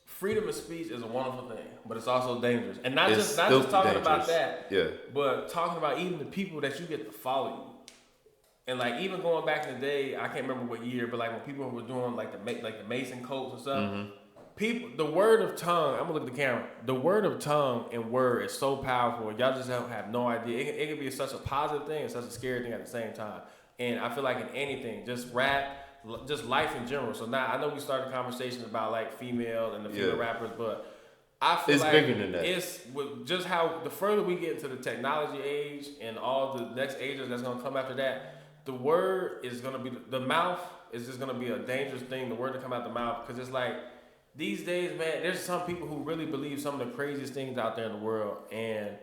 freedom of speech is a wonderful thing, but it's also dangerous. And not just talking dangerous. About that, but talking about even the people that you get to follow you. And like even going back in the day, I can't remember what year, but like when people were doing like the Mason coats and stuff, people, the word of tongue. I'm gonna look at the camera. The word of tongue and word is so powerful. Y'all just have no idea. It can be such a positive thing and such a scary thing at the same time. And I feel like in anything, just rap, just life in general. So now I know we started conversations about like female and the female rappers, but I feel it's like bigger than that. It's just how the further we get into the technology age and all the next ages that's gonna come after that, the word is gonna be the mouth is just gonna be a dangerous thing. The word to come out the mouth, because it's like these days, man, there's some people who really believe some of the craziest things out there in the world, and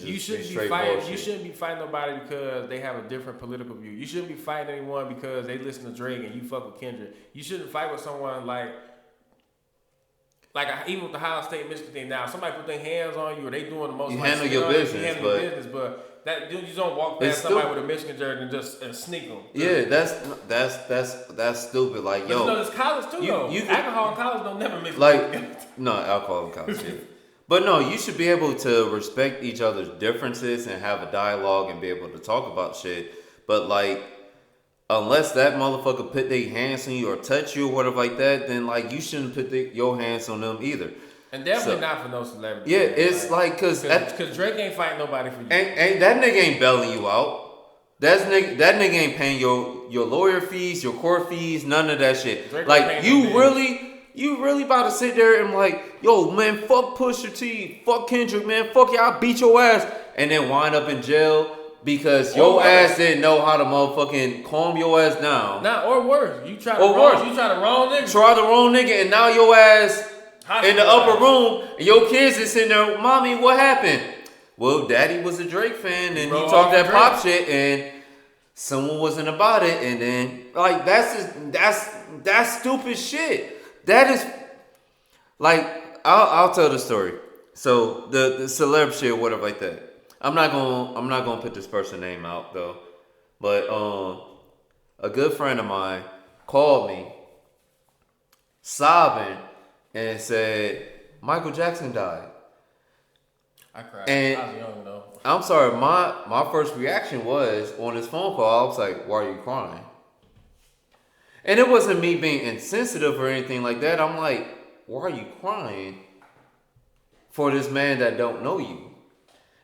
you shouldn't be fighting. Bullshit. You shouldn't be fighting nobody because they have a different political view. You shouldn't be fighting anyone because they listen to Drake and you fuck with Kendrick. You shouldn't fight with someone like even with the Ohio State Michigan thing now, somebody put their hands on you or they doing the most. You handle your business, but that dude, you don't walk past somebody with a Michigan jersey and just sneak them. Yeah, that's stupid. Like, yo, but it's college too, though. Alcohol in college don't never mix. No, alcohol in college. Yeah. But no, you should be able to respect each other's differences and have a dialogue and be able to talk about shit. But like, unless that motherfucker put their hands on you or touch you or whatever like that, then like you shouldn't put your hands on them either. And definitely not for no celebrity. Yeah, it's like cause Drake ain't fighting nobody for you. Ain't that nigga ain't belling you out. That nigga ain't paying your lawyer fees, your court fees, none of that shit. Drake like you really about to sit there and like, yo man, fuck Pusha T, fuck Kendrick, man, fuck y'all, I'll beat your ass, and then wind up in jail. Because your ass didn't know how to motherfucking calm your ass down. Nah, or worse. You try the wrong nigga. Try the wrong nigga, and now your ass in the upper room, and your kids is sitting there, mommy, what happened? Well, daddy was a Drake fan, and he talked that pop shit, and someone wasn't about it, and then, like, that's stupid shit. That is, like, I'll tell the story. So, the celeb shit, whatever like that. I'm not gonna put this person's name out though, but a good friend of mine called me, sobbing, and said Michael Jackson died. I cried. And I was young though. I'm sorry, my first reaction was on this phone call. I was like, "Why are you crying?" And it wasn't me being insensitive or anything like that. I'm like, "Why are you crying for this man that don't know you?"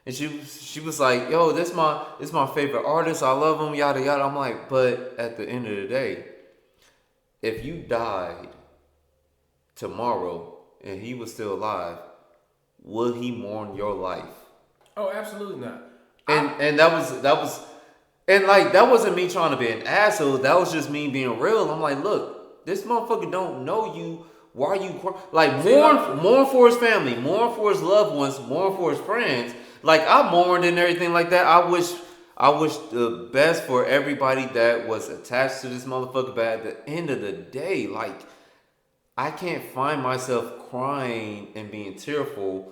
And she was like, yo, this my favorite artist. I love him, yada yada. I'm like, but at the end of the day, if you died tomorrow and he was still alive, would he mourn your life? Oh, absolutely not. And that was and like that wasn't me trying to be an asshole. That was just me being real. I'm like, look, this motherfucker don't know you. Why are you like mourn for his family, mourn for his loved ones, mourn for his friends. Like I mourned and everything like that. I wish the best for everybody that was attached to this motherfucker. But at the end of the day, like I can't find myself crying and being tearful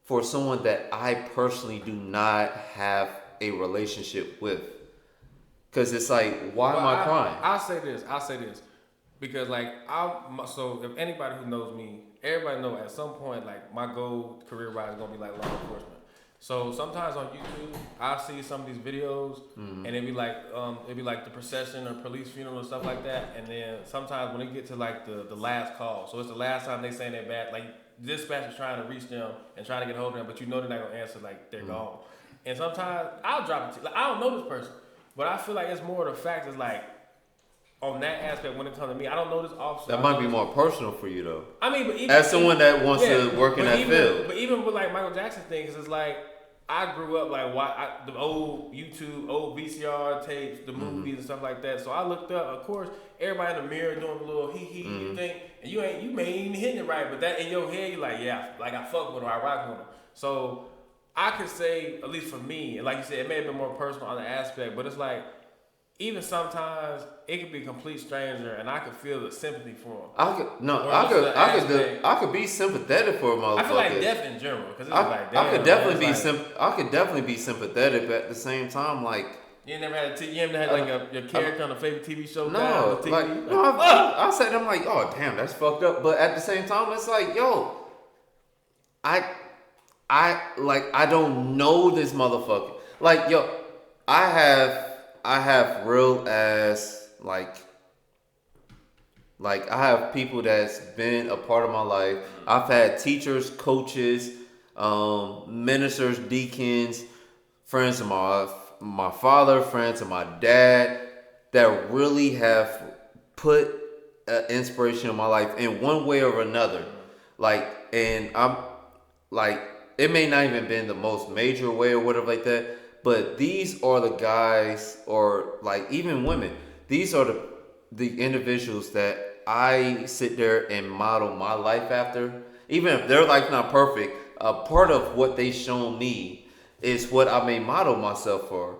for someone that I personally do not have a relationship with. Cause it's like, why am I crying? I'll say this. Because like so if anybody who knows me, everybody know at some point like my goal career wise is gonna be like law enforcement. So sometimes on YouTube I see some of these videos and it'd be like the procession or police funeral and stuff like that. And then sometimes when they get to like the last call, so it's the last time they saying they're bad, like dispatch is trying to reach them and trying to get hold of them, but you know they're not gonna answer, like they're gone. And sometimes I'll drop it. Like, I don't know this person, but I feel like it's more of the fact is like. On that aspect, when it comes to me, I don't know this officer. That might be more personal for you, though. I mean, but even as someone that wants to work in that field. But even with like Michael Jackson thing, cause it's like I grew up like the old YouTube, old VCR tapes, the movies and stuff like that. So I looked up. Of course, everybody in the mirror doing a little he. You think, and you may ain't even hitting it right, but that in your head, you like, yeah, like I fuck with him, I rock with him. So I could say, at least for me, and like you said, it may have been more personal on the aspect, but it's like. Even sometimes it could be a complete stranger, and I could feel the sympathy for him. I could be sympathetic for a motherfucker. I feel like death in general, because it's like I could definitely be sympathetic, but at the same time, like you never had like your character on a favorite TV show. No, I said I'm like, oh damn, that's fucked up. But at the same time, it's like, yo, I don't know this motherfucker. Like, yo, I have real ass like Like, I have people that's been a part of my life. I've had teachers, coaches, ministers, deacons, friends of my father, friends of my dad that really have put inspiration in my life in one way or another. Like, and I'm like, it may not even been the most major way or whatever like that, but these are the guys, or like even women. These are the individuals that I sit there and model my life after. Even if their life not perfect, a part of what they shown me is what I may model myself for.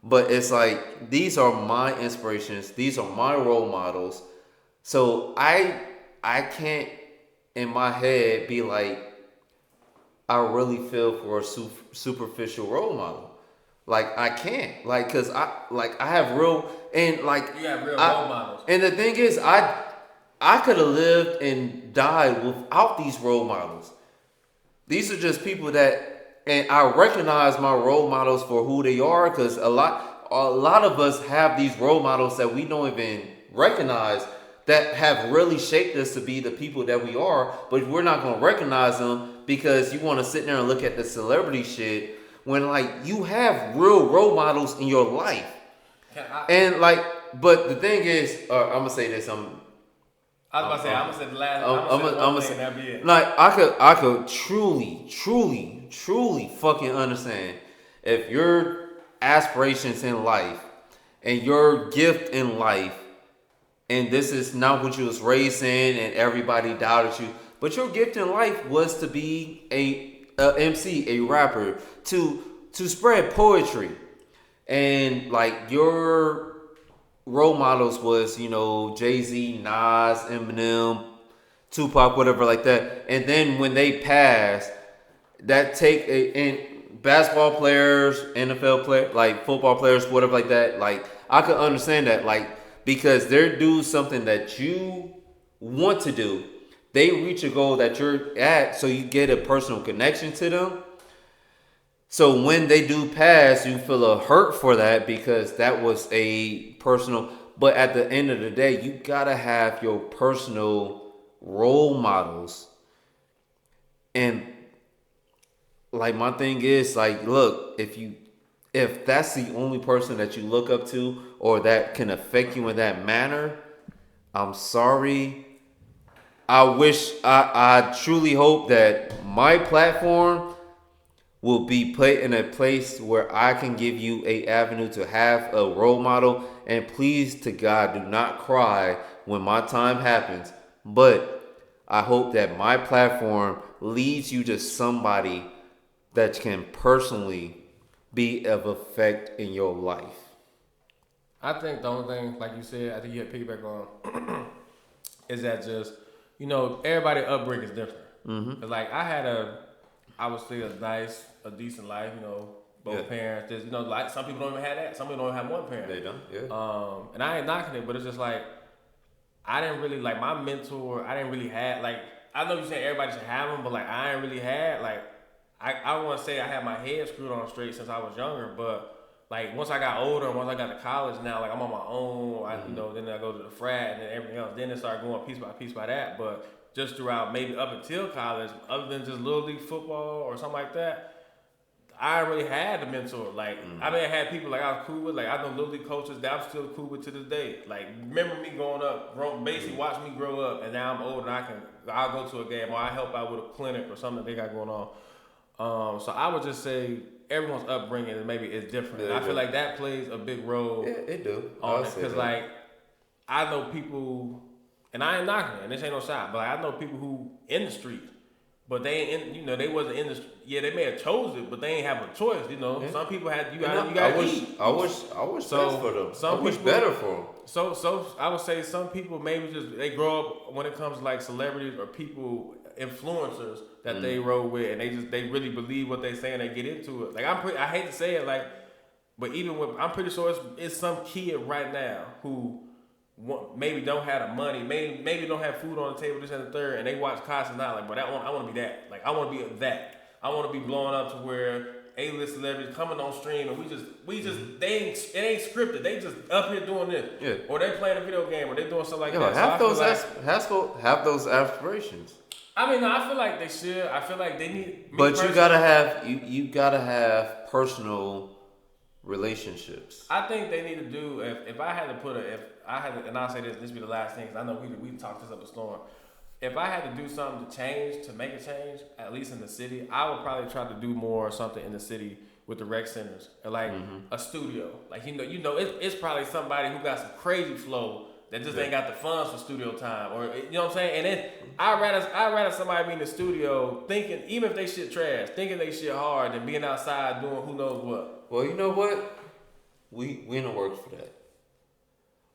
But it's like, these are my inspirations. These are my role models. So I can't in my head be like, I really feel for a superficial role model. Like, I can't, like, cause I have real, and like, You have real role models. And the thing is, I could have lived and died without these role models. These are just people that, and I recognize my role models for who they are, because a lot of us have these role models that we don't even recognize, that have really shaped us to be the people that we are, but we're not gonna recognize them because you want to sit there and look at the celebrity shit when, like, you have real role models in your life. And like, but the thing is, I'm gonna say this. I was about to say, I'm gonna say the last. I'm gonna say that'd be it. Like, I could truly fucking understand if your aspirations in life and your gift in life, and this is not what you was raised in, and everybody doubted you, but your gift in life was to be a MC, a rapper, to spread poetry, and like your role models was, Jay-Z, Nas, Eminem, Tupac, whatever like that. And then when they pass, that and basketball players, NFL players, like football players, whatever like that, like, I could understand that, like, because they're doing something that you want to do. They reach a goal that you're at, so you get a personal connection to them. So when they do pass, you feel a hurt for that because that was a personal. But at the end of the day, you gotta have your personal role models. And like, my thing is, like, look, if that's the only person that you look up to or that can affect you in that manner, I'm sorry. I truly hope that my platform will be put in a place where I can give you a avenue to have a role model. And please, to God, do not cry when my time happens. But I hope that my platform leads you to somebody that can personally be of effect in your life. I think the only thing, like you said, I think you had piggyback on, is that just, everybody upbringing is different. Mm-hmm. Like, I would say a decent life, both parents. Just, like, some people don't even have that. Some people don't even have one parent. They don't, yeah. And I ain't knocking it, but it's just like, I didn't really, like, my mentor, I didn't really have, like, I know you're saying everybody should have them, but, like, I ain't really had, like, I want to say I had my head screwed on straight since I was younger, but, like, once I got older and once I got to college now, like, I'm on my own, then I go to the frat and then everything else. Then it started going piece by that, but just throughout maybe up until college, other than just little league football or something like that, I really had a mentor. Like, I mean, I had people like I was cool with. Like, I know little league coaches that I'm still cool with to this day. Like, remember me growing up, basically watch me grow up, and now I'm old and I'll go to a game or I help out with a clinic or something that they got going on. So I would just say everyone's upbringing maybe is different. And I feel like that plays a big role. Yeah, it do. On it, because like, I know people, and I ain't knocking it, and this ain't no shot, but like, I know people who in the street, but they ain't they wasn't in the. Yeah, they may have chose it, but they ain't have a choice. Yeah. Some people had you got to eat. I wish so, for them. I wish better for them. So I would say some people maybe just they grow up when it comes to like celebrities or people influencers that they roll with, and they really believe what they say and they get into it. Like, I hate to say it, like, but even with, I'm pretty sure it's some kid right now who maybe don't have the money, maybe don't have food on the table, this and the third, and they watch Casa now, like, but I want to be that. Like, I want to be that. I want to be blowing up to where A-list celebrities coming on stream, and it ain't scripted. They just up here doing this, or they playing a video game, or they doing something like that. Have those aspirations. I mean, no, I feel like they should. I feel like they need. But you gotta have personal relationships. I think they need to do. If I had to, and I'll say this be the last thing, because I know we talked this up a storm. If I had to do something to make a change, at least in the city, I would probably try to do more something in the city with the rec centers, or like a studio. Like it's probably somebody who got some crazy flow that just ain't got the funds for studio time, or you know what I'm saying. And then I'd rather somebody be in the studio thinking, even if they shit trash, thinking they shit hard, than being outside doing who knows what. Well, you know what? We in the works for that.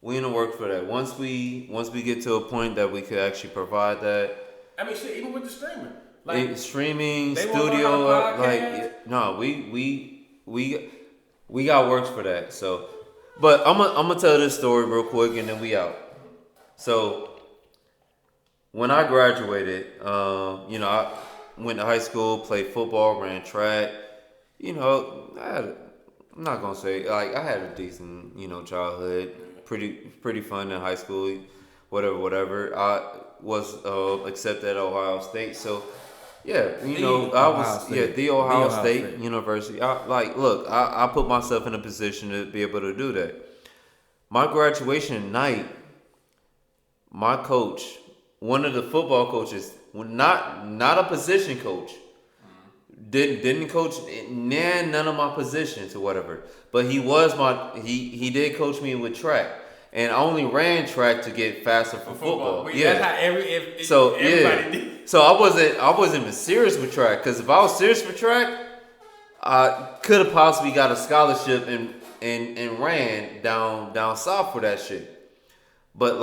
We in the work for that. Once we get to a point that we could actually provide that. I mean, shit, even with the streaming, streaming, studio, we got works for that. So, but I'm gonna tell this story real quick and then we out. So, when I graduated, I went to high school, played football, ran track. I'm not gonna say I had a decent, childhood. Pretty fun in high school, whatever. I was accepted at Ohio State, so yeah, the Ohio State University. I put myself in a position to be able to do that. My graduation night, my coach, one of the football coaches, not a position coach, didn't coach none of my positions or whatever. But he he did coach me with track. And I only ran track to get faster for football. That's how everybody did. So I wasn't even serious with track, because if I was serious with track, I could have possibly got a scholarship and ran down south for that shit. But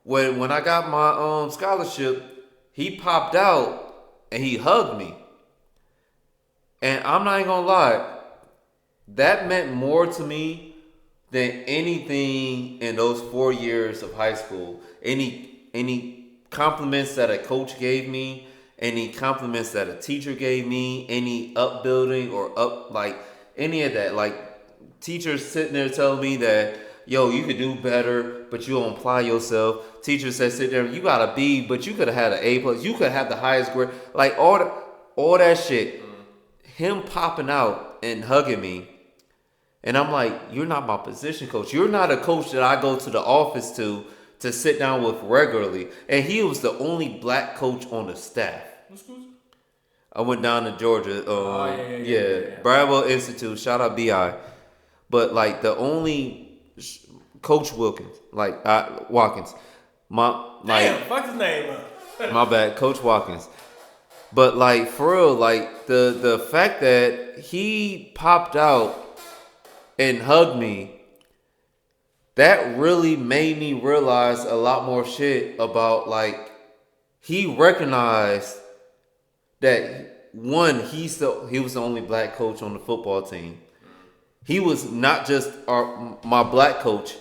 when I got my scholarship, he popped out and he hugged me. And I'm not even gonna lie, that meant more to me than anything in those 4 years of high school. Any compliments that a coach gave me, any compliments that a teacher gave me, any upbuilding or any of that. Teachers sitting there telling me that, yo, you could do better, but you don't apply yourself. Teachers that sit there, you got a B, but you could have had an A+. You could have the highest grade. All that shit. Him popping out and hugging me. And I'm like, you're not my position coach. You're not a coach that I go to the office to sit down with regularly. And he was the only black coach on the staff. What school? I went down to Georgia. Bravo Institute. Shout out BI. But the only Coach Watkins. Watkins. Fuck his name up. My bad, Coach Watkins. But for real, the fact that he popped out and hugged me, that really made me realize a lot more shit about he recognized that one, he was the only black coach on the football team. He was not just my black coach,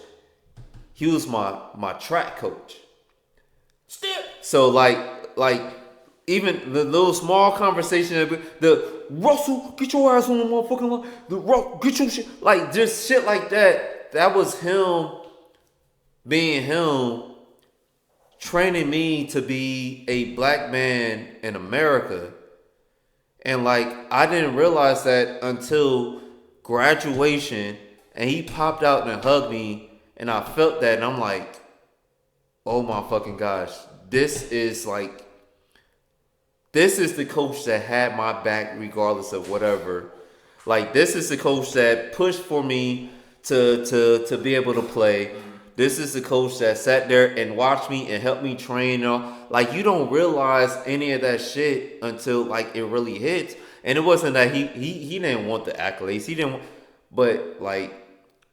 he was my track coach. Still. So even the little small conversation, the Russell, get your ass on the motherfucking line. The Russell, get your shit. Just shit like that. That was him being him, training me to be a black man in America. And I didn't realize that until graduation. And he popped out and hugged me. And I felt that. And I'm like, oh my fucking gosh. This is the coach that had my back regardless of whatever. This is the coach that pushed for me to be able to play. This is the coach that sat there and watched me and helped me train. You don't realize any of that shit until it really hits. And it wasn't that he didn't want the accolades. He didn't, but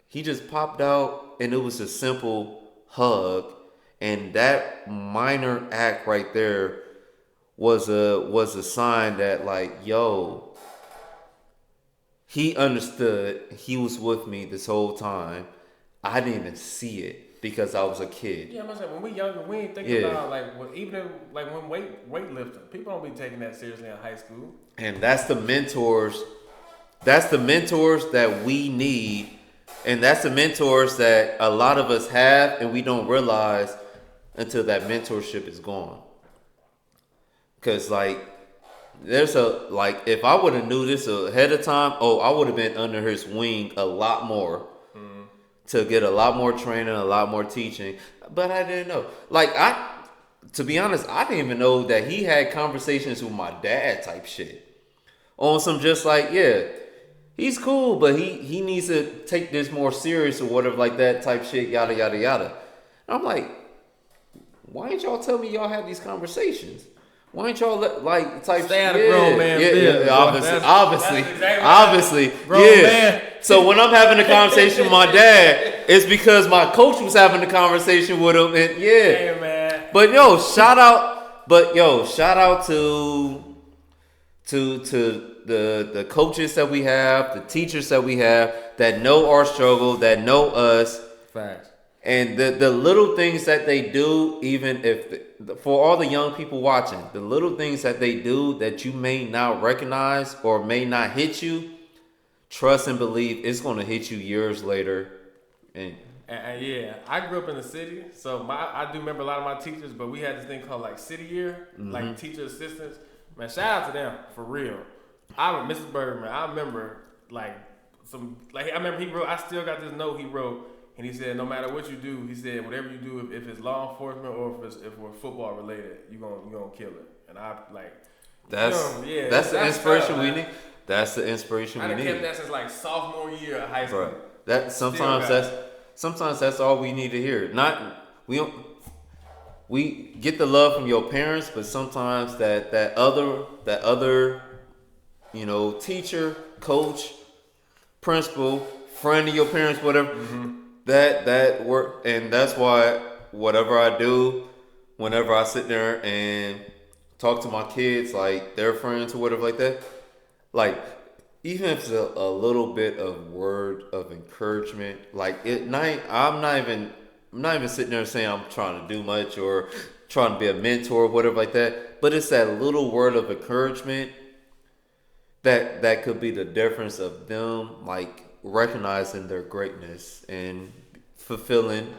he just popped out and it was a simple hug. And that minor act right there was a sign that yo, he understood. He was with me this whole time. I didn't even see it. because I was a kid. Yeah, I'm saying when we younger, we ain't thinking about like even like when weightlifting, people don't be taking that seriously in high school. And that's the mentors. That's the mentors that we need, and that's the mentors that a lot of us have, and we don't realize until that mentorship is gone. Cause like there's if I would have knew this ahead of time, I would have been under his wing a lot more to get a lot more training, a lot more teaching. But I didn't know. To be honest, I didn't even know that he had conversations with my dad type shit. On some just like, yeah, he's cool, but he needs to take this more serious or whatever like that type shit, yada, yada, yada. And I'm like, why ain't y'all tell me y'all have these conversations? Why ain't y'all stay out of grown man business? Obviously, grown man. So when I'm having a conversation with my dad, it's because my coach was having a conversation with him, and Hey, man. But shout out to the coaches that we have, the teachers that we have that know our struggle, that know us. Facts. And the little things that they do, even if for all the young people watching, the little things that they do that you may not recognize or may not hit you, trust and believe it's going to hit you years later. And yeah, I grew up in the city, so I do remember a lot of my teachers, but we had this thing called like city year, like teacher assistants. Man, shout out to them for real. Mrs. Bergman, I remember I remember he wrote. I still got this note he wrote. And he said, no matter what you do, he said, whatever you do, if it's law enforcement or if we're football related, you gonna kill it. And I like that's the inspiration we need. That's the inspiration we need. I kept that since like sophomore year of high school. That sometimes that's all we need to hear. We get the love from your parents, but sometimes that other teacher, coach, principal, friend of your parents, whatever. That work, and that's why whatever I do, whenever I sit there and talk to my kids, like their friends or whatever like that, like even if it's a little bit of word of encouragement, I'm not even sitting there saying I'm trying to do much or trying to be a mentor or whatever like that, but it's that little word of encouragement that could be the difference of them recognizing their greatness and fulfilling,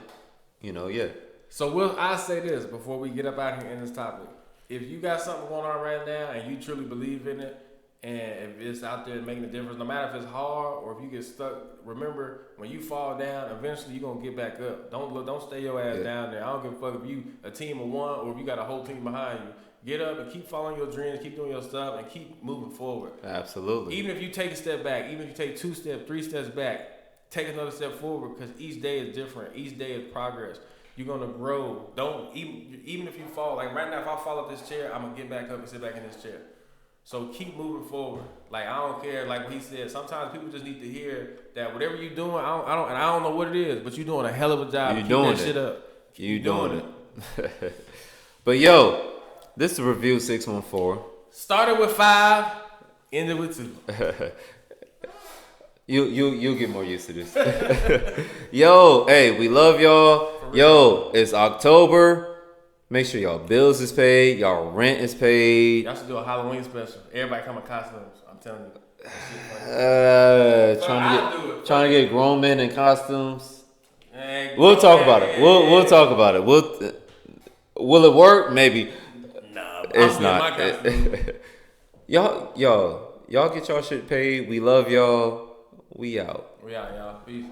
So I'll say this before we get up out here in this topic. If you got something going on right now and you truly believe in it, and if it's out there making a difference, no matter if it's hard or if you get stuck, remember when you fall down, eventually you're gonna get back up. Don't stay your ass down there. I don't give a fuck if you a team of one or if you got a whole team behind you. Get up and keep following your dreams, keep doing your stuff, and keep moving forward. Absolutely. Even if you take a step back, even if you take 2 steps, 3 steps back, take another step forward because each day is different. Each day is progress. You're gonna grow. Don't even if you fall. Like right now, if I fall up this chair, I'm gonna get back up and sit back in this chair. So keep moving forward. Like I don't care. Like what he said, sometimes people just need to hear that whatever you're doing, I don't know what it is, but you're doing a hell of a job. You're doing that shit up. You doing it. But yo. This is Review 614. Started with 5, ended with 2. You'll get more used to this. Yo, hey, we love y'all. Yo, it's October. Make sure y'all bills is paid. Y'all rent is paid. Y'all should do a Halloween special. Everybody come in costumes. I'm telling you. Trying to get grown men in costumes. We'll talk about it. We'll talk about it. Will it work? Maybe. It's not. Y'all get y'all shit paid. We love y'all. We out. We out, y'all. Peace.